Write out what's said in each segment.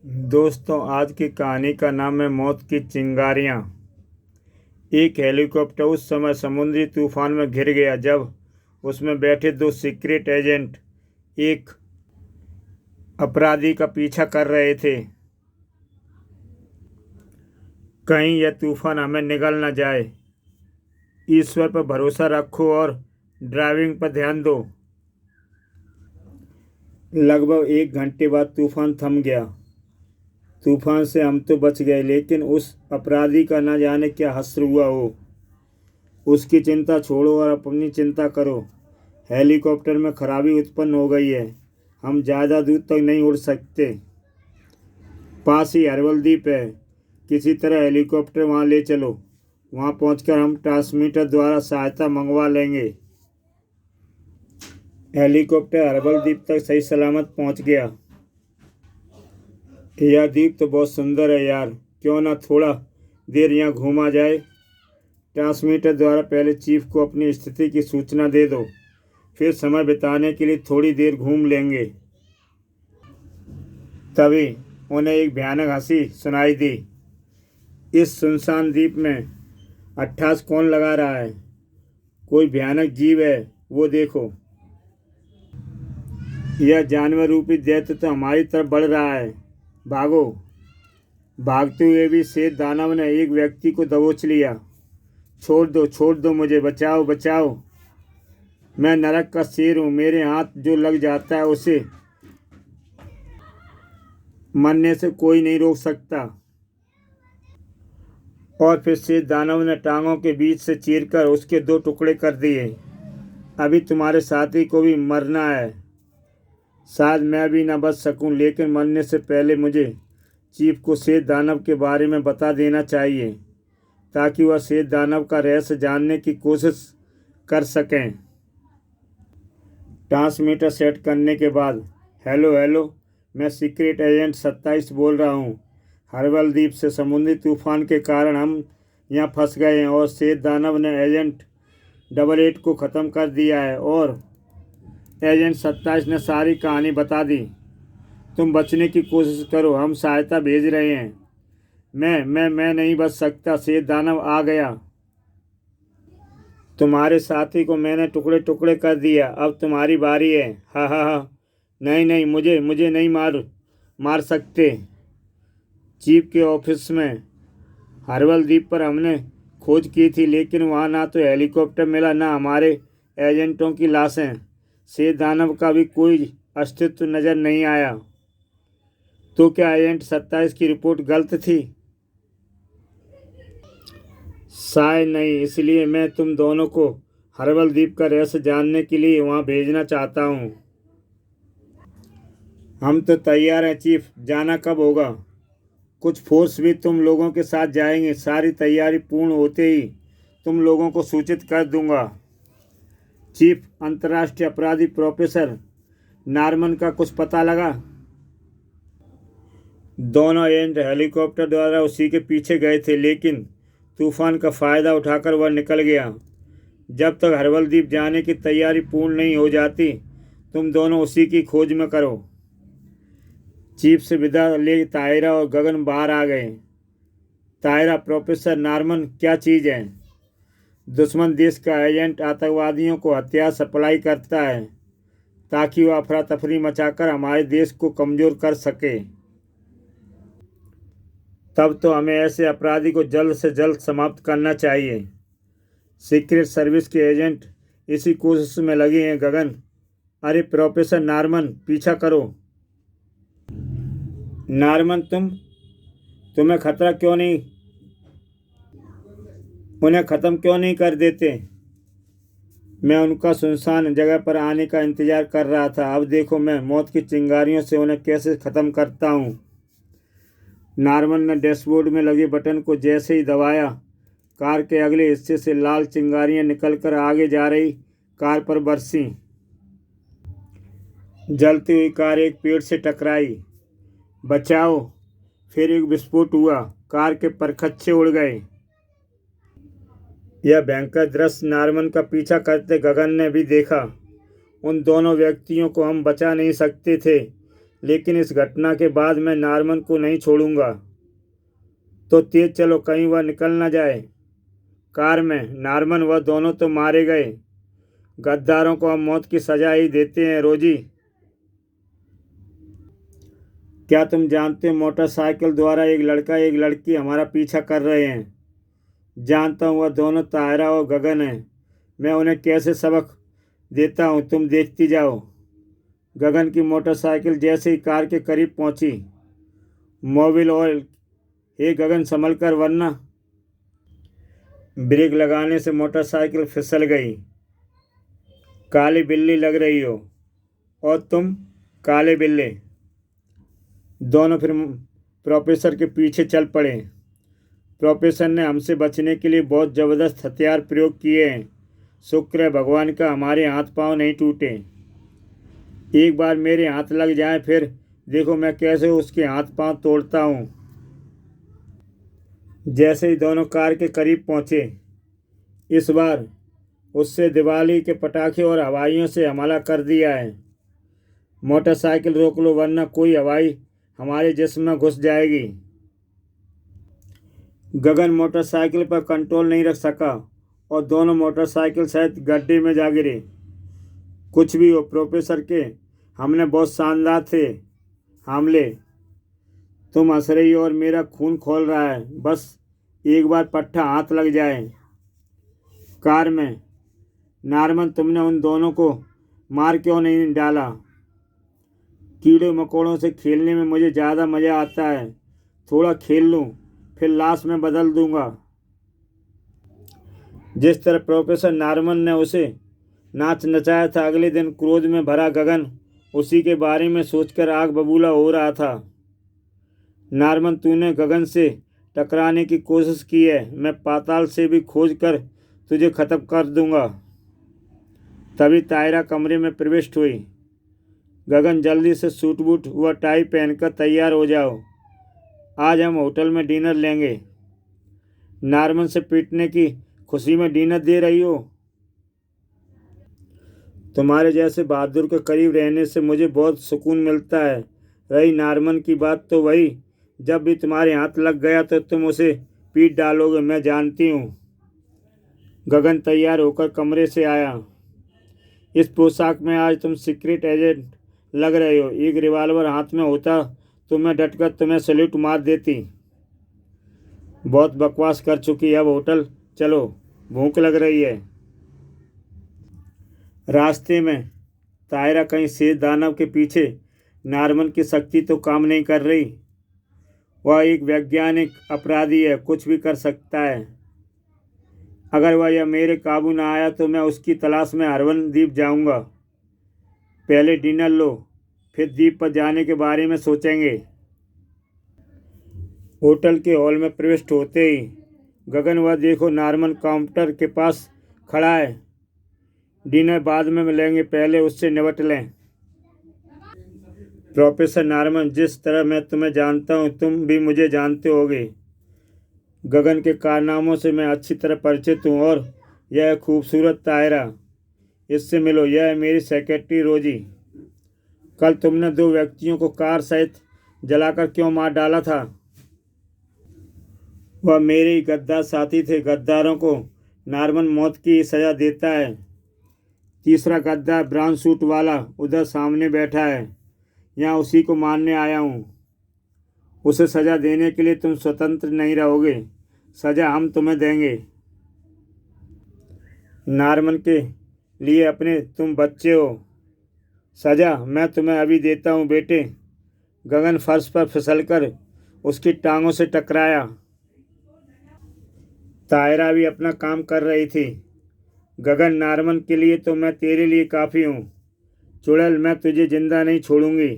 दोस्तों, आज की कहानी का नाम है मौत की चिंगारियां। एक हेलीकॉप्टर उस समय समुद्री तूफान में घिर गया जब उसमें बैठे दो सीक्रेट एजेंट एक अपराधी का पीछा कर रहे थे। कहीं यह तूफान हमें निगल न जाए। ईश्वर पर भरोसा रखो और ड्राइविंग पर ध्यान दो। लगभग 1 घंटे बाद तूफान थम गया। तूफान से हम तो बच गए, लेकिन उस अपराधी का न जाने क्या हश्र हुआ हो। उसकी चिंता छोड़ो और अपनी चिंता करो। हेलीकॉप्टर में खराबी उत्पन्न हो गई है। हम ज़्यादा दूर तक नहीं उड़ सकते। पास ही अरवल द्वीप है। किसी तरह हेलीकॉप्टर वहां ले चलो। वहां पहुंचकर हम ट्रांसमीटर द्वारा सहायता मंगवा लेंगे। हेलीकॉप्टर अरवल द्वीप तक सही सलामत पहुंच गया। यह द्वीप तो बहुत सुंदर है यार, क्यों ना थोड़ा देर यहाँ घूमा जाए। ट्रांसमीटर द्वारा पहले चीफ को अपनी स्थिति की सूचना दे दो, फिर समय बिताने के लिए थोड़ी देर घूम लेंगे। तभी उन्हें एक भयानक हंसी सुनाई दी। इस सुनसान द्वीप में अट्ठास कौन लगा रहा है? कोई भयानक जीव है, वो देखो। यह जानवर रूपी दैत्य तो हमारी तरफ बढ़ रहा है। भागो। भागते हुए भी शेर दानव ने एक व्यक्ति को दबोच लिया। छोड़ दो मुझे, बचाओ बचाओ। मैं नरक का शेर हूँ, मेरे हाथ जो लग जाता है उसे मरने से कोई नहीं रोक सकता। और फिर शेर दानव ने टांगों के बीच से चीरकर उसके 2 टुकड़े कर दिए। अभी तुम्हारे साथी को भी मरना है। शायद मैं भी न बच सकूं, लेकिन मरने से पहले मुझे चीफ को शेर दानव के बारे में बता देना चाहिए, ताकि वह शेर दानव का रहस्य जानने की कोशिश कर सकें। ट्रांसमीटर सेट करने के बाद, हेलो हेलो, मैं सीक्रेट एजेंट 27 बोल रहा हूँ। अरवल द्वीप से समुद्री तूफान के कारण हम यहाँ फंस गए हैं और शेर दानव ने एजेंट 88 को ख़त्म कर दिया है और एजेंट 27 ने सारी कहानी बता दी। तुम बचने की कोशिश करो, हम सहायता भेज रहे हैं। मैं नहीं बच सकता। शेर दानव आ गया। तुम्हारे साथी को मैंने टुकड़े टुकड़े कर दिया। अब तुम्हारी बारी है। हा हा हा। नहीं नहीं, मुझे नहीं मार सकते। चीफ के ऑफिस में अरवल द्वीप पर हमने खोज की थी, लेकिन वहाँ ना तो हेलीकॉप्टर मिला, ना हमारे एजेंटों की लाशें। शेर दानव का भी कोई अस्तित्व नजर नहीं आया। तो क्या एजेंट 27 की रिपोर्ट गलत थी? शायद नहीं, इसलिए मैं तुम दोनों को अरवल द्वीप का रहस्य जानने के लिए वहां भेजना चाहता हूं। हम तो तैयार हैं चीफ, जाना कब होगा? कुछ फोर्स भी तुम लोगों के साथ जाएंगे। सारी तैयारी पूर्ण होते ही तुम लोगों को सूचित कर दूंगा। चीफ, अंतर्राष्ट्रीय अपराधी प्रोफेसर नार्मन का कुछ पता लगा? दोनों एजेंट हेलीकॉप्टर द्वारा उसी के पीछे गए थे, लेकिन तूफान का फायदा उठाकर वह निकल गया। जब तक अरवल द्वीप जाने की तैयारी पूर्ण नहीं हो जाती, तुम दोनों उसी की खोज में करो। चीफ से विदा ले तायरा और गगन बाहर आ गए। तायरा, प्रोफेसर नार्मन क्या चीज़ है? दुश्मन देश का एजेंट आतंकवादियों को हथियार सप्लाई करता है, ताकि वह अफरा तफरी मचाकर हमारे देश को कमज़ोर कर सके। तब तो हमें ऐसे अपराधी को जल्द से जल्द समाप्त करना चाहिए। सीक्रेट सर्विस के एजेंट इसी कोशिश में लगे हैं गगन। अरे प्रोफेसर नार्मन, पीछा करो। नार्मन, तुम्हें खतरा क्यों नहीं, उन्हें ख़त्म क्यों नहीं कर देते? मैं उनका सुनसान जगह पर आने का इंतज़ार कर रहा था। अब देखो मैं मौत की चिंगारियों से उन्हें कैसे ख़त्म करता हूँ। नार्मन ने डैशबोर्ड में लगे बटन को जैसे ही दबाया, कार के अगले हिस्से से लाल चिंगारियां निकलकर आगे जा रही कार पर बरसीं। जलती हुई कार एक पेड़ से टकराई। बचाओ! फिर एक विस्फोट हुआ। कार के परखच्चे उड़ गए। यह भयंकर दृश्य नार्मन का पीछा करते गगन ने भी देखा। उन दोनों व्यक्तियों को हम बचा नहीं सकते थे, लेकिन इस घटना के बाद मैं नारमन को नहीं छोड़ूंगा। तो तेज चलो, कहीं वह निकल ना जाए। कार में नारमन वह दोनों तो मारे गए। गद्दारों को हम मौत की सजा ही देते हैं रोजी। क्या तुम जानते हो मोटरसाइकिल द्वारा एक लड़का एक लड़की हमारा पीछा कर रहे हैं। जानता हूँ, वह दोनों ताहिरा और गगन हैं। मैं उन्हें कैसे सबक देता हूँ, तुम देखती जाओ। गगन की मोटरसाइकिल जैसे ही कार के करीब पहुंची, मोबिल ऑयल, हे गगन संभल कर वरना। ब्रेक लगाने से मोटरसाइकिल फिसल गई। काली बिल्ली लग रही हो, और तुम काले बिल्ले। दोनों फिर प्रोफेसर के पीछे चल पड़े। प्रोफेसर ने हमसे बचने के लिए बहुत ज़बरदस्त हथियार प्रयोग किए हैं। शुक्र है भगवान का हमारे हाथ पांव नहीं टूटे। एक बार मेरे हाथ लग जाए, फिर देखो मैं कैसे उसके हाथ पांव तोड़ता हूँ। जैसे ही दोनों कार के करीब पहुँचे, इस बार उससे दिवाली के पटाखे और हवाइयों से हमला कर दिया है। मोटरसाइकिल रोक लो वरना कोई हवाई हमारे जिस्म में घुस जाएगी। गगन मोटरसाइकिल पर कंट्रोल नहीं रख सका और दोनों मोटरसाइकिल सहित गड्ढे में जा गिरे। कुछ भी हो, प्रोफेसर के हमने बहुत शानदार थे हमले। तुम हंस रही हो और मेरा खून खोल रहा है। बस एक बार पट्टा हाथ लग जाए। कार में नारमन, तुमने उन दोनों को मार क्यों नहीं डाला। कीड़े मकोड़ों से खेलने में मुझे ज़्यादा मज़ा आता है। थोड़ा खेल लूँ, फिर लाश में बदल दूंगा। जिस तरह प्रोफेसर नारमन ने उसे नाच नचाया था, अगले दिन क्रोध में भरा गगन उसी के बारे में सोचकर आग बबूला हो रहा था। नारमन, तूने गगन से टकराने की कोशिश की है। मैं पाताल से भी खोज कर तुझे ख़त्म कर दूंगा। तभी तायरा कमरे में प्रविष्ट हुई। गगन, जल्दी से सूट बूट व टाई पहनकर तैयार हो जाओ। आज हम होटल में डिनर लेंगे। नारमन से पीटने की खुशी में डिनर दे रही हो। तुम्हारे जैसे बहादुर के करीब रहने से मुझे बहुत सुकून मिलता है। रही नारमन की बात, तो वही, जब भी तुम्हारे हाथ लग गया तो तुम उसे पीट डालोगे, मैं जानती हूँ। गगन तैयार होकर कमरे से आया। इस पोशाक में आज तुम सीक्रेट एजेंट लग रहे हो। एक रिवॉल्वर हाथ में होता तो मैं डटकर तुम्हें सैल्यूट मार देती। बहुत बकवास कर चुकी है, अब होटल चलो, भूख लग रही है। रास्ते में तायरा कहीं शेष दानव के पीछे। नारमन की शक्ति तो काम नहीं कर रही। वह एक वैज्ञानिक अपराधी है, कुछ भी कर सकता है। अगर वह यह मेरे काबू ना आया तो मैं उसकी तलाश में हरवन द्वीप जाऊंगा। पहले डिनर लो, फिर द्वीप पर जाने के बारे में सोचेंगे। होटल के हॉल में प्रविष्ट होते ही गगन, वह देखो नारमन काउंटर के पास खड़ा है। डिनर बाद में मिलेंगे, पहले उससे निपट लें। प्रोफेसर नारमन, जिस तरह मैं तुम्हें जानता हूँ तुम भी मुझे जानते होगे। गगन के कारनामों से मैं अच्छी तरह परिचित हूँ। और यह खूबसूरत तायरा, इससे मिलो, यह है मेरी सेक्रेटरी रोजी। कल तुमने दो व्यक्तियों को कार सहित जलाकर क्यों मार डाला था। वह मेरे ही गद्दार साथी थे। गद्दारों को नारमन मौत की सज़ा देता है। तीसरा गद्दार ब्राउन सूट वाला उधर सामने बैठा है, यहाँ उसी को मारने आया हूँ। उसे सज़ा देने के लिए तुम स्वतंत्र नहीं रहोगे। सज़ा हम तुम्हें देंगे। नारमन के लिए अपने तुम बच्चे हो। सज़ा मैं तुम्हें अभी देता हूँ बेटे। गगन फर्श पर फिसलकर उसकी टांगों से टकराया। तायरा भी अपना काम कर रही थी। गगन, नारमन के लिए तो मैं तेरे लिए काफ़ी हूँ। चुड़ैल, मैं तुझे जिंदा नहीं छोड़ूंगी।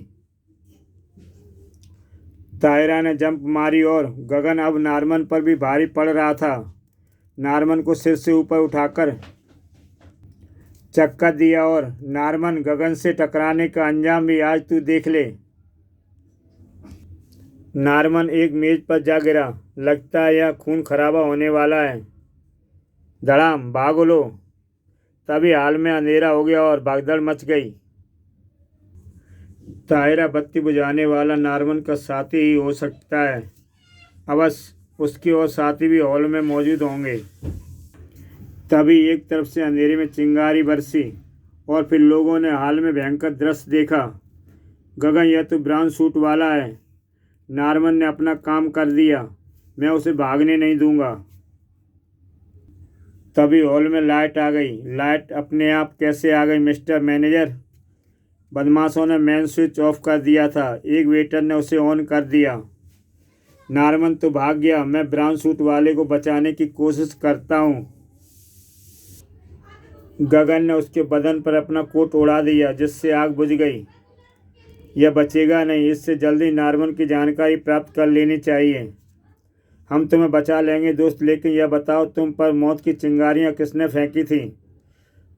तायरा ने जंप मारी और गगन अब नारमन पर भी भारी पड़ रहा था। नारमन को सिर से ऊपर उठाकर चक्कर दिया और नारमन, गगन से टकराने का अंजाम भी आज तू देख ले। नारमन एक मेज पर जा गिरा। लगता है यह खून खराबा होने वाला है। धड़ाम, भागो लो। तभी हाल में अंधेरा हो गया और भगदड़ मच गई। ताहिरा बत्ती बुझाने वाला नार्मन का साथी ही हो सकता है। अवश्य उसके और साथी भी हॉल में मौजूद होंगे। तभी एक तरफ से अंधेरे में चिंगारी बरसी और फिर लोगों ने हाल में भयंकर दृश्य देखा। गगन, यह तो ब्राउन सूट वाला है। नार्मन ने अपना काम कर दिया, मैं उसे भागने नहीं दूंगा। तभी हॉल में लाइट आ गई। लाइट अपने आप कैसे आ गई मिस्टर मैनेजर? बदमाशों ने मेन स्विच ऑफ कर दिया था, एक वेटर ने उसे ऑन कर दिया। नार्मन तो भाग गया, मैं ब्राउन सूट वाले को बचाने की कोशिश करता हूँ। गगन ने उसके बदन पर अपना कोट उड़ा दिया जिससे आग बुझ गई। यह बचेगा नहीं, इससे जल्दी नार्मन की जानकारी प्राप्त कर लेनी चाहिए। हम तुम्हें बचा लेंगे दोस्त, लेकिन यह बताओ तुम पर मौत की चिंगारियां किसने फेंकी थी?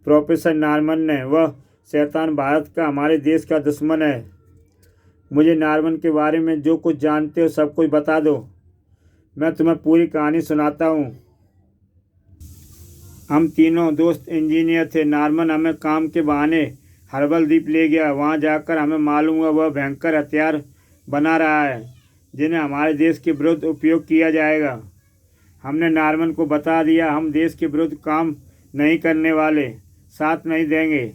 प्रोफेसर नार्मन ने। वह शैतान भारत का, हमारे देश का दुश्मन है। मुझे नार्मन के बारे में जो कुछ जानते हो सब कुछ बता दो, मैं तुम्हें पूरी कहानी सुनाता हूँ। हम तीनों दोस्त इंजीनियर थे। नार्मन हमें काम के बहाने हर्बल द्वीप ले गया। वहाँ जाकर हमें मालूम हुआ वह भयंकर हथियार बना रहा है जिन्हें हमारे देश के विरुद्ध उपयोग किया जाएगा। हमने नार्मन को बता दिया, हम देश के विरुद्ध काम नहीं करने वाले, साथ नहीं देंगे।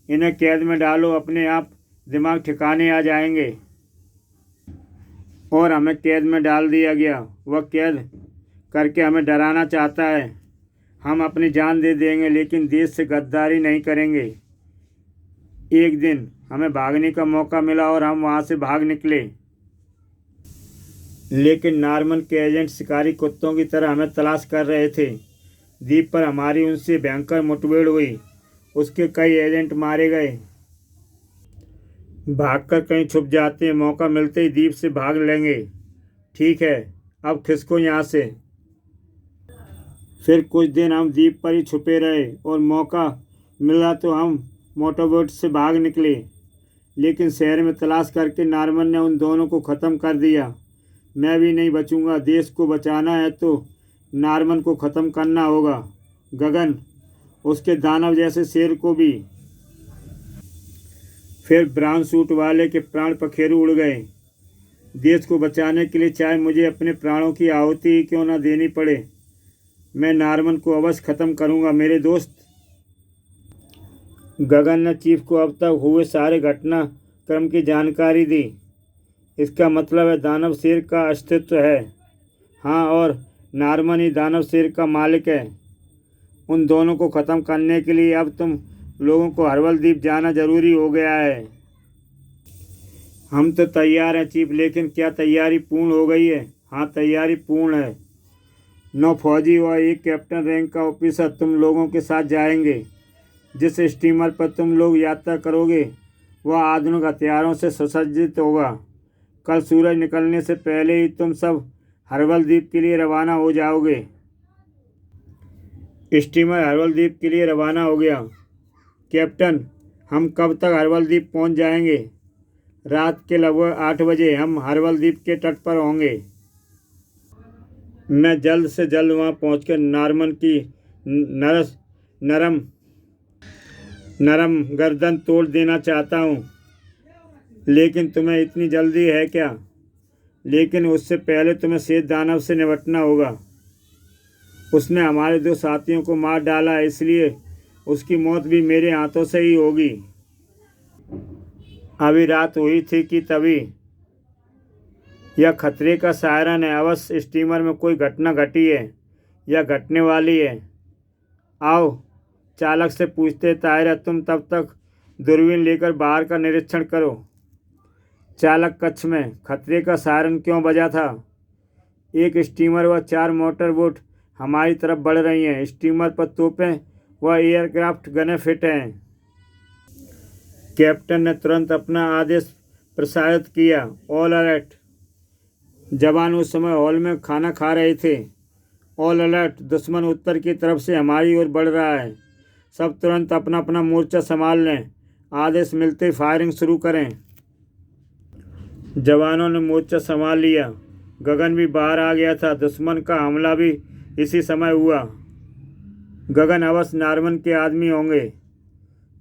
इन्हें कैद में डालो, अपने आप दिमाग ठिकाने आ जाएंगे। और हमें कैद में डाल दिया गया। वह कैद करके हमें डराना चाहता है। हम अपनी जान दे देंगे लेकिन देश से गद्दारी नहीं करेंगे। एक दिन हमें भागने का मौका मिला और हम वहाँ से भाग निकले, लेकिन नार्मन के एजेंट शिकारी कुत्तों की तरह हमें तलाश कर रहे थे। द्वीप पर हमारी उनसे भयंकर मुठभेड़ हुई, उसके कई एजेंट मारे गए। भागकर कहीं छुप जाते हैं, मौका मिलते ही द्वीप से भाग लेंगे। ठीक है, अब खिसको यहाँ से। फिर कुछ दिन हम द्वीप पर ही छुपे रहे और मौका मिला तो हम मोटरबोट से भाग निकले, लेकिन शहर में तलाश करके नार्मन ने उन दोनों को ख़त्म कर दिया। मैं भी नहीं बचूंगा। देश को बचाना है तो नार्मन को ख़त्म करना होगा। गगन, उसके दानव जैसे शेर को भी। फिर ब्राउन सूट वाले के प्राण पखेरु उड़ गए। देश को बचाने के लिए चाहे मुझे अपने प्राणों की आहुति ही क्यों न देनी पड़े, मैं नार्मन को अवश्य ख़त्म करूंगा मेरे दोस्त। गगन ने चीफ को अब तक हुए सारे घटनाक्रम की जानकारी दी। इसका मतलब है दानव शेर का अस्तित्व है। हाँ, और नार्मन ही दानव शेर का मालिक है। उन दोनों को ख़त्म करने के लिए अब तुम लोगों को हर्बल द्वीप जाना जरूरी हो गया है। हम तो तैयार हैं चीफ, लेकिन क्या तैयारी पूर्ण हो गई है? हाँ, तैयारी पूर्ण है। 9 फौजी व 1 कैप्टन रैंक का ऑफिसर तुम लोगों के साथ जाएंगे। जिस स्टीमर पर तुम लोग यात्रा करोगे वह आधुनिक हथियारों से सुसज्जित होगा। कल सूरज निकलने से पहले ही तुम सब हर्बल द्वीप के लिए रवाना हो जाओगे। स्टीमर हर्बल द्वीप के लिए रवाना हो गया। कैप्टन, हम कब तक हर्बल द्वीप पहुंच जाएंगे? रात के लगभग 8 बजे हम हर्बल द्वीप के तट पर होंगे। मैं जल्द से जल्द वहां पहुंचकर नार्मन की नरम गर्दन तोड़ देना चाहता हूं। लेकिन तुम्हें इतनी जल्दी है क्या? लेकिन उससे पहले तुम्हें श्वेत दानव से निपटना होगा। उसने हमारे 2 साथियों को मार डाला है, इसलिए उसकी मौत भी मेरे हाथों से ही होगी। अभी रात हुई थी कि तभी यह खतरे का सायरन है। अवश्य स्टीमर में कोई घटना घटी है या घटने वाली है। आओ, चालक से पूछते। ताहिरा, तुम तब तक दूरबीन लेकर बाहर का निरीक्षण करो। चालक कक्ष में खतरे का सायरन क्यों बजा था? एक स्टीमर व 4 मोटर बोट हमारी तरफ बढ़ रही हैं। स्टीमर पर तोपें व एयरक्राफ्ट गनें फिट हैं। कैप्टन ने तुरंत अपना आदेश प्रसारित किया। All alert. जवान उस समय हॉल में खाना खा रहे थे। ऑल अलर्ट, दुश्मन उत्तर की तरफ से हमारी ओर बढ़ रहा है। सब तुरंत अपना अपना मोर्चा संभाल लें। आदेश मिलते फायरिंग शुरू करें। जवानों ने मोर्चा संभाल लिया। गगन भी बाहर आ गया था। दुश्मन का हमला भी इसी समय हुआ। गगन, अवश्य नार्मन के आदमी होंगे।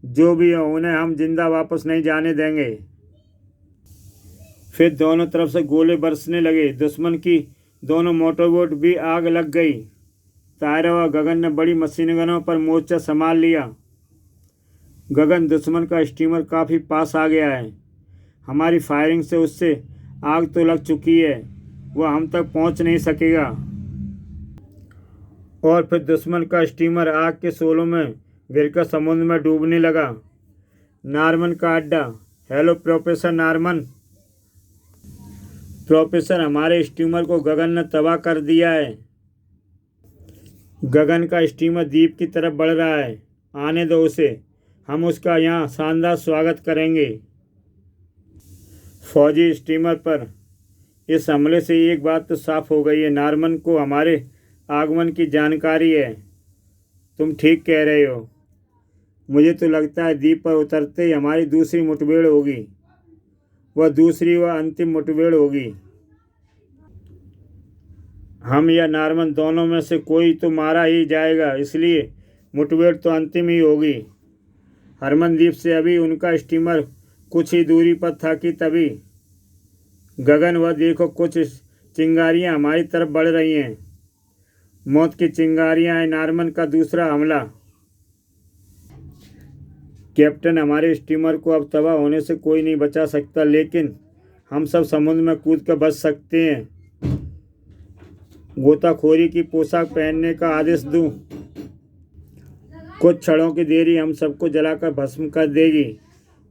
जो भी हो, उन्हें हम जिंदा वापस नहीं जाने देंगे। फिर दोनों तरफ से गोले बरसने लगे। दुश्मन की दोनों मोटरबोट भी आग लग गई। तायरा व गगन ने बड़ी मशीन गनों पर मोर्चा संभाल लिया। गगन, दुश्मन का स्टीमर काफ़ी पास आ गया है। हमारी फायरिंग से उससे आग तो लग चुकी है, वह हम तक पहुंच नहीं सकेगा। और फिर दुश्मन का स्टीमर आग के शोलों में गिरकर समुद्र में डूबने लगा। नार्मन का अड्डा। Hello professor Norman. प्रोफेसर, हमारे स्टीमर को गगन ने तबाह कर दिया है। गगन का स्टीमर द्वीप की तरफ बढ़ रहा है। आने दो उसे, हम उसका यहाँ शानदार स्वागत करेंगे। फौजी स्टीमर पर इस हमले से एक बात तो साफ हो गई है, नार्मन को हमारे आगमन की जानकारी है। तुम ठीक कह रहे हो। मुझे तो लगता है द्वीप पर उतरते ही हमारी दूसरी मुठभेड़ होगी। वह दूसरी व अंतिम मुठभेड़ होगी। हम या नार्मन दोनों में से कोई तो मारा ही जाएगा, इसलिए मुठभेड़ तो अंतिम ही होगी। हरमन द्वीप से अभी उनका स्टीमर कुछ ही दूरी पर था कि तभी गगन, वह देखो, कुछ चिंगारियां हमारी तरफ बढ़ रही हैं। मौत की चिंगारियां हैं। नार्मन का दूसरा हमला। कैप्टन, हमारे स्टीमर को अब तबाह होने से कोई नहीं बचा सकता, लेकिन हम सब समुद्र में कूद कर बच सकते हैं। गोताखोरी की पोशाक पहनने का आदेश दूं? कुछ क्षणों की देरी हम सबको जलाकर भस्म कर देगी।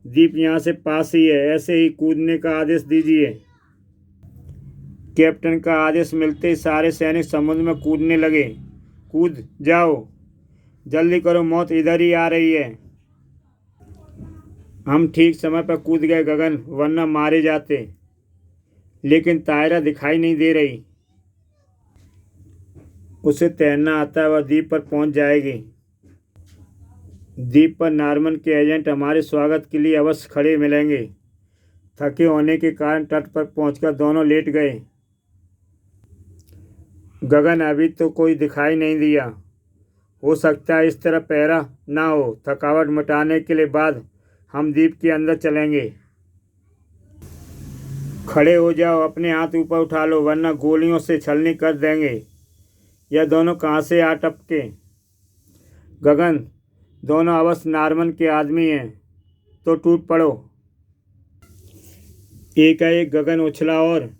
द्वीप यहाँ से पास ही है, ऐसे ही कूदने का आदेश दीजिए। कैप्टन का आदेश मिलते ही सारे सैनिक समुद्र में कूदने लगे। कूद जाओ, जल्दी करो, मौत इधर ही आ रही है। हम ठीक समय पर कूद गए गगन, वरना मारे जाते। लेकिन तायरा दिखाई नहीं दे रही। उसे तैरना आता है, वह द्वीप पर पहुंच जाएगी। द्वीप पर नार्मन के एजेंट हमारे स्वागत के लिए अवश्य खड़े मिलेंगे। थके होने के कारण तट पर पहुंचकर दोनों लेट गए। गगन, अभी तो कोई दिखाई नहीं दिया। हो सकता है इस तरह पहरा ना हो। थकावट मिटाने के लिए बाद हम द्वीप के अंदर चलेंगे। खड़े हो जाओ, अपने हाथ ऊपर उठा लो, वरना गोलियों से छलनी कर देंगे। यह दोनों कहाँ से आ टपके? गगन, दोनों अवश्य नार्मन के आदमी हैं, तो टूट पड़ो। एकाएक गगन उछला और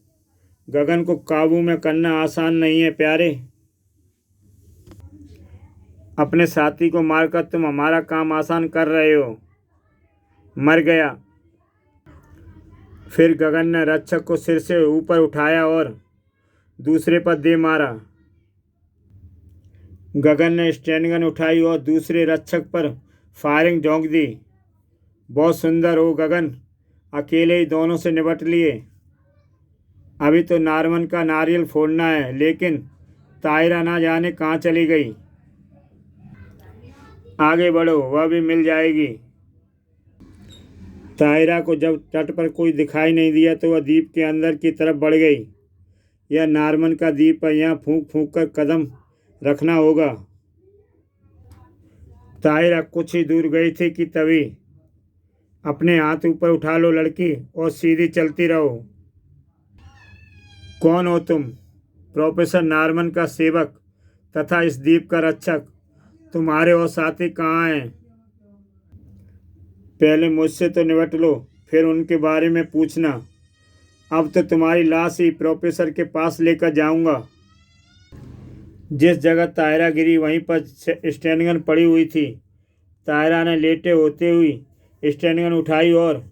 गगन को काबू में करना आसान नहीं है प्यारे। अपने साथी को मारकर तुम हमारा काम आसान कर रहे हो। मर गया। फिर गगन ने रक्षक को सिर से ऊपर उठाया और दूसरे पर दे मारा। गगन ने स्टैंडगन उठाई और दूसरे रक्षक पर फायरिंग झोंक दी। बहुत सुंदर हो गगन, अकेले ही दोनों से निपट लिए। अभी तो नार्मन का नारियल फोड़ना है, लेकिन तायरा ना जाने कहाँ चली गई। आगे बढ़ो, वह भी मिल जाएगी। तायरा को जब तट पर कोई दिखाई नहीं दिया तो वह द्वीप के अंदर की तरफ बढ़ गई। यह नार्मन का द्वीप है, यहाँ फूंक फूंक कर कदम रखना होगा। तायरा कुछ ही दूर गई थी कि तभी अपने हाथ ऊपर उठा लो लड़की, और सीधी चलती रहो। कौन हो तुम? प्रोफेसर नार्मन का सेवक तथा इस द्वीप का रक्षक। तुम्हारे और साथी कहाँ हैं? पहले मुझसे तो निपट लो, फिर उनके बारे में पूछना। अब तो तुम्हारी लाश ही प्रोफेसर के पास लेकर जाऊंगा। जिस जगह तायरा गिरी वहीं पर स्टैंडगन पड़ी हुई थी। तायरा ने लेटे होते हुई स्टैंडगन उठाई और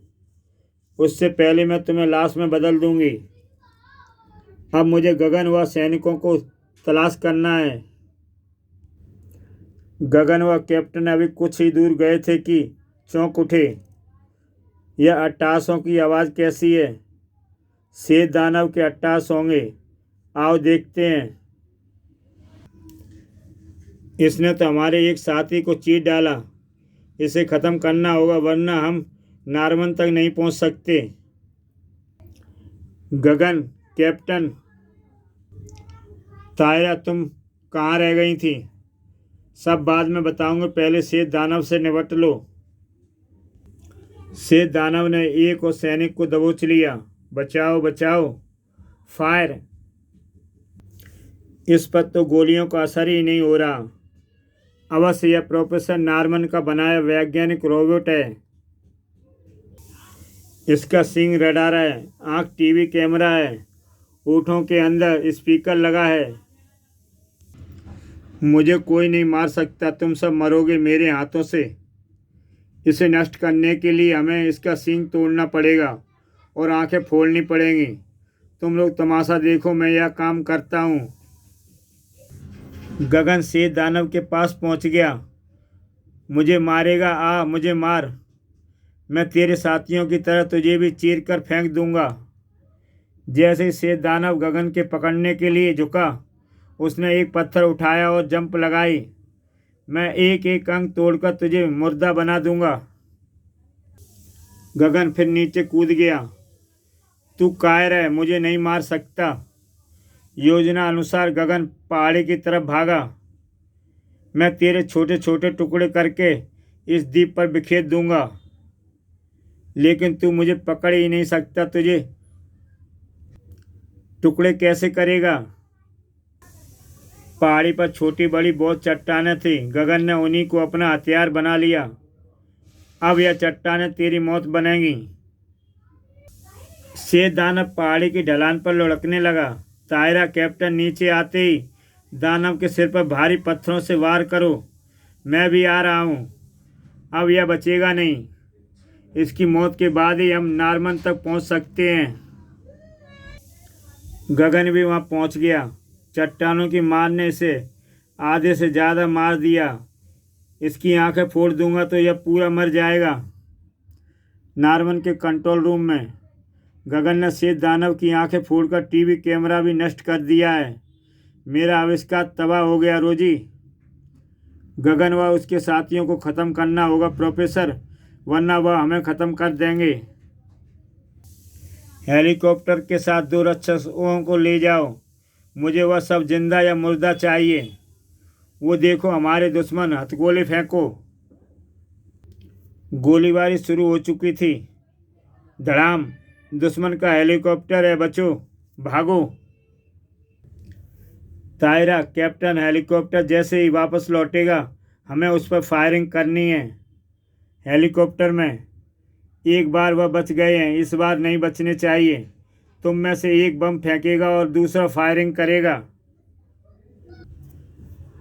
उससे पहले मैं तुम्हें लाश में बदल दूंगी। अब मुझे गगन व सैनिकों को तलाश करना है। गगन व कैप्टन अभी कुछ ही दूर गए थे कि चौंक उठे। यह अट्टासों की आवाज़ कैसी है? श्वेत दानव के अट्टास होंगे। आओ देखते हैं। इसने तो हमारे एक साथी को चीर डाला। इसे ख़त्म करना होगा, वरना हम नार्मन तक नहीं पहुंच सकते। गगन, कैप्टन, तायरा तुम कहाँ रह गई थी? सब बाद में बताऊंगा, पहले श्वेत दानव से निपट लो। श्वेत दानव ने एक और सैनिक को दबोच लिया। बचाओ बचाओ, फायर। इस पर तो गोलियों का असर ही नहीं हो रहा। अवश्य यह प्रोफेसर नॉर्मन का बनाया वैज्ञानिक रोबोट है। इसका सींग रडार है, आँख टीवी कैमरा है, होठों के अंदर स्पीकर लगा है। मुझे कोई नहीं मार सकता, तुम सब मरोगे मेरे हाथों से। इसे नष्ट करने के लिए हमें इसका सींग तोड़ना पड़ेगा और आंखें फोड़नी पड़ेंगी। तुम लोग तमाशा देखो, मैं यह काम करता हूँ। गगन शेष दानव के पास पहुँच गया। मुझे मारेगा, आ मुझे मार। मैं तेरे साथियों की तरह तुझे भी चीर कर फेंक दूंगा। जैसे ही शेष दानव गगन के पकड़ने के लिए झुका, उसने एक पत्थर उठाया और जंप लगाई। मैं एक एक अंग तोड़कर तुझे मुर्दा बना दूंगा। गगन फिर नीचे कूद गया। तू कायर है, मुझे नहीं मार सकता। योजना अनुसार गगन पहाड़ी की तरफ भागा। मैं तेरे छोटे छोटे टुकड़े करके इस द्वीप पर बिखेर दूंगा, लेकिन तू मुझे पकड़ ही नहीं सकता। तुझे टुकड़े कैसे करेगा? पहाड़ी पर छोटी बड़ी बहुत चट्टानें थी। गगन ने उन्हीं को अपना हथियार बना लिया। अब यह चट्टानें तेरी मौत बनेंगी। शेष दानव पहाड़ी की ढलान पर लुढ़कने लगा। तायरा, कैप्टन नीचे आते ही दानव के सिर पर भारी पत्थरों से वार करो। मैं भी आ रहा हूँ। अब यह बचेगा नहीं। इसकी मौत के बाद ही हम नॉर्मन तक पहुँच सकते हैं। गगन भी वहाँ पहुँच गया। चट्टानों की मार ने इसे आधे से ज़्यादा मार दिया। इसकी आंखें फोड़ दूंगा तो यह पूरा मर जाएगा। नॉर्मन के कंट्रोल रूम में गगन ने शेष दानव की आंखें फोड़कर टीवी कैमरा भी नष्ट कर दिया है। मेरा आविष्कार तबाह हो गया रोजी। गगन व उसके साथियों को ख़त्म करना होगा प्रोफेसर, वरना वह हमें ख़त्म कर देंगे। हेलीकॉप्टर के साथ 2 रक्षकों को ले जाओ। मुझे वह सब जिंदा या मुर्दा चाहिए। वो देखो, हमारे दुश्मन, हथगोले फेंको। गोलीबारी शुरू हो चुकी थी। धड़ाम। दुश्मन का हेलीकॉप्टर है, बचो, भागो। तायरा, कैप्टन हेलीकॉप्टर जैसे ही वापस लौटेगा हमें उस पर फायरिंग करनी है। हेलीकॉप्टर में एक बार वह बच गए हैं, इस बार नहीं बचने चाहिए। तुम में से एक बम फेंकेगा और दूसरा फायरिंग करेगा।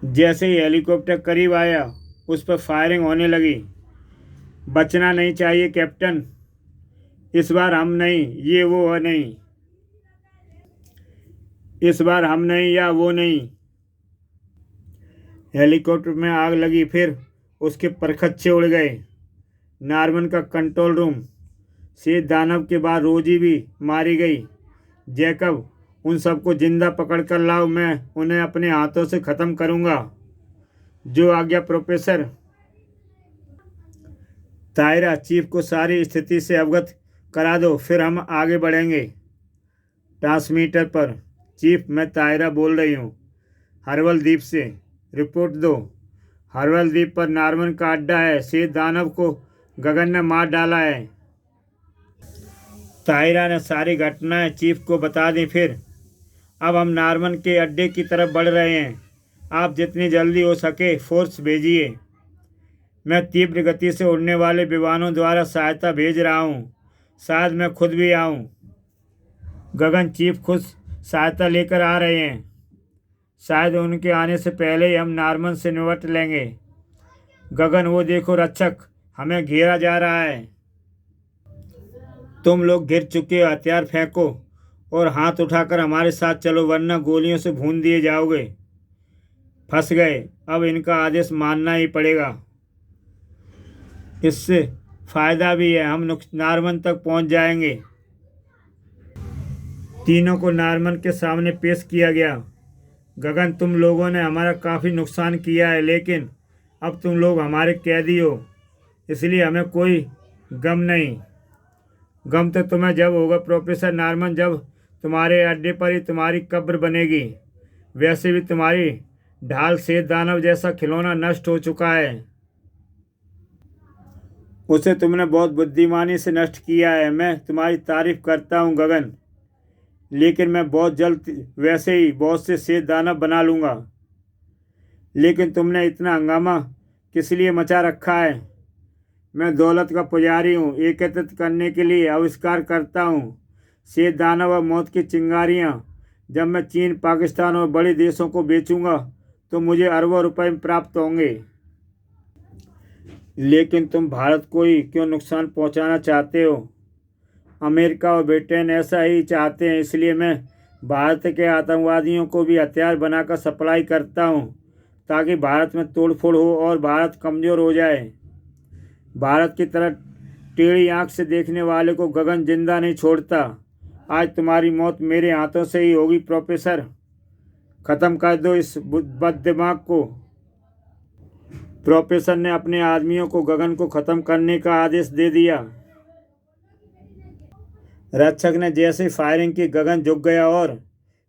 जैसे ही हेलीकॉप्टर करीब आया उस पर फायरिंग होने लगी। बचना नहीं चाहिए कैप्टन। इस बार हम नहीं, ये वो है नहीं। इस बार हम नहीं या वो नहीं। हेलीकॉप्टर में आग लगी, फिर उसके परखच्चे उड़ गए। नॉर्मन का कंट्रोल रूम। शेष दानव के बाद रोजी भी मारी गई। जैकब, उन सबको जिंदा पकड़ कर लाओ, मैं उन्हें अपने हाथों से ख़त्म करूँगा। जो आज्ञा प्रोफेसर। तायरा, चीफ को सारी स्थिति से अवगत करा दो, फिर हम आगे बढ़ेंगे। ट्रांसमीटर पर। चीफ, मैं तायरा बोल रही हूँ, हर्वल द्वीप से। रिपोर्ट दो। हर्वल द्वीप पर नॉर्मन का अड्डा है। शेष दानव को गगन ने मार डाला है। तायरा ने सारी घटनाएं चीफ को बता दी। फिर अब हम नॉर्मन के अड्डे की तरफ बढ़ रहे हैं। आप जितनी जल्दी हो सके फोर्स भेजिए। मैं तीव्र गति से उड़ने वाले विमानों द्वारा सहायता भेज रहा हूँ। शायद मैं खुद भी आऊँ। गगन, चीफ खुद सहायता लेकर आ रहे हैं। शायद उनके आने से पहले ही हम नॉर्मन से निपट लेंगे। गगन, वो देखो रक्षक, हमें घेरा जा रहा है। तुम लोग गिर चुके हो, हथियार फेंको और हाथ उठाकर हमारे साथ चलो, वरना गोलियों से भून दिए जाओगे। फंस गए। अब इनका आदेश मानना ही पड़ेगा। इससे फ़ायदा भी है, हम नॉर्मन तक पहुंच जाएंगे। तीनों को नॉर्मन के सामने पेश किया गया। गगन, तुम लोगों ने हमारा काफ़ी नुकसान किया है, लेकिन अब तुम लोग हमारे कैदी हो, इसलिए हमें कोई गम नहीं। गम तो तुम्हें जब होगा प्रोफेसर नॉर्मन, जब तुम्हारे अड्डे पर ही तुम्हारी कब्र बनेगी। वैसे भी तुम्हारी ढाल शेष दानव जैसा खिलौना नष्ट हो चुका है। उसे तुमने बहुत बुद्धिमानी से नष्ट किया है। मैं तुम्हारी तारीफ करता हूँ गगन, लेकिन मैं बहुत जल्द वैसे ही बहुत से शेष दानव बना लूँगा। लेकिन तुमने इतना हंगामा किस लिए मचा रखा है? मैं दौलत का पुजारी हूँ, एकत्रित करने के लिए आविष्कार करता हूँ शेष दानव और मौत की चिंगारियाँ। जब मैं चीन, पाकिस्तान और बड़े देशों को बेचूंगा तो मुझे अरबों रुपए प्राप्त होंगे। लेकिन तुम भारत को ही क्यों नुकसान पहुंचाना चाहते हो? अमेरिका और ब्रिटेन ऐसा ही चाहते हैं, इसलिए मैं भारत के आतंकवादियों को भी हथियार बनाकर सप्लाई करता हूं, ताकि भारत में तोड़फोड़ हो और भारत कमज़ोर हो जाए। भारत की तरह टेढ़ी आंख से देखने वाले को गगन जिंदा नहीं छोड़ता। आज तुम्हारी मौत मेरे हाथों से ही होगी प्रोफेसर। ख़त्म कर दो इस बददिमाग को। प्रोफेसर ने अपने आदमियों को गगन को ख़त्म करने का आदेश दे दिया। रक्षक ने जैसे फायरिंग की, गगन झुक गया और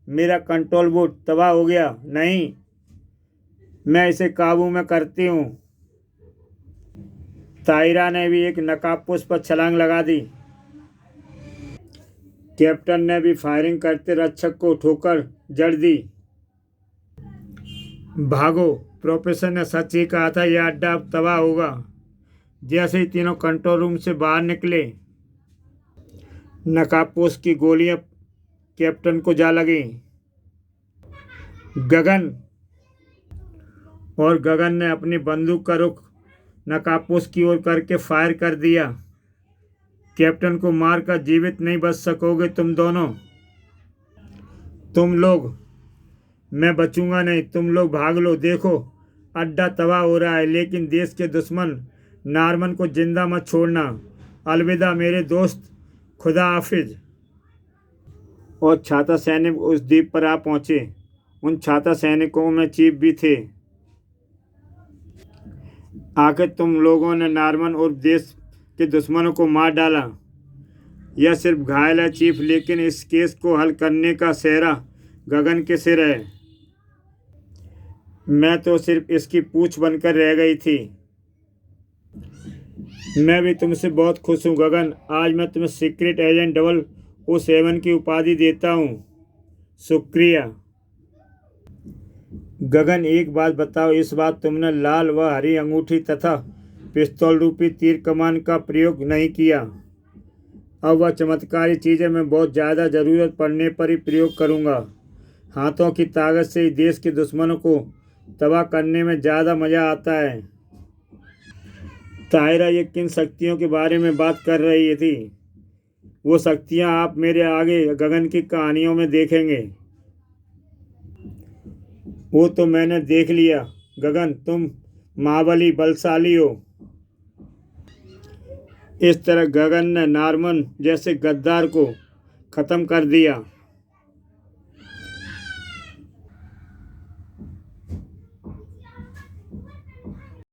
मेरा कंट्रोल बोर्ड तबाह हो गया। नहीं, मैं इसे काबू में करती हूँ। ताहिरा ने भी एक नकाबपोश पर छलांग लगा दी। कैप्टन ने भी फायरिंग करते रक्षक को ठोकर जड़ दी। भागो, प्रोफेसर ने सच ही कहा था, यह अड्डा अब तबाह होगा। जैसे ही तीनों कंट्रोल रूम से बाहर निकले, नकाबपोश की गोलियां कैप्टन को जा लगी। गगन और गगन ने अपनी बंदूक का रुख नकाबपोश की ओर करके फायर कर दिया। कैप्टन को मारकर जीवित नहीं बच सकोगे तुम दोनों। तुम लोग, मैं बचूंगा नहीं, तुम लोग भाग लो। देखो, अड्डा तबाह हो रहा है, लेकिन देश के दुश्मन नारमन को जिंदा मत छोड़ना। अलविदा मेरे दोस्त, खुदा हाफिज। और छाता सैनिक उस द्वीप पर आ पहुंचे। उन छाता सैनिकों में चीफ भी थे। आखिर तुम लोगों ने नारमन और देश के दुश्मनों को मार डाला। यह सिर्फ घायल है चीफ, लेकिन इस केस को हल करने का सेहरा गगन के सिर है। मैं तो सिर्फ इसकी पूंछ बनकर रह गई थी। मैं भी तुमसे बहुत खुश हूँ गगन। आज मैं तुम्हें सीक्रेट एजेंट 007 की उपाधि देता हूँ। शुक्रिया। गगन, एक बात बताओ, इस बार तुमने लाल व हरी अंगूठी तथा पिस्तौल रूपी तीर कमान का प्रयोग नहीं किया। अब वह चमत्कारी चीज़ें मैं बहुत ज़्यादा ज़रूरत पड़ने पर ही प्रयोग करूँगा। हाथों की ताकत से ही देश के दुश्मनों को तबाह करने में ज़्यादा मज़ा आता है। ताहिरा ये किन शक्तियों के बारे में बात कर रही थी? वो शक्तियाँ आप मेरे आगे गगन की कहानियों में देखेंगे। वो तो मैंने देख लिया गगन, तुम महाबली बलशाली हो। इस तरह गगन ने नारमन जैसे गद्दार को ख़त्म कर दिया।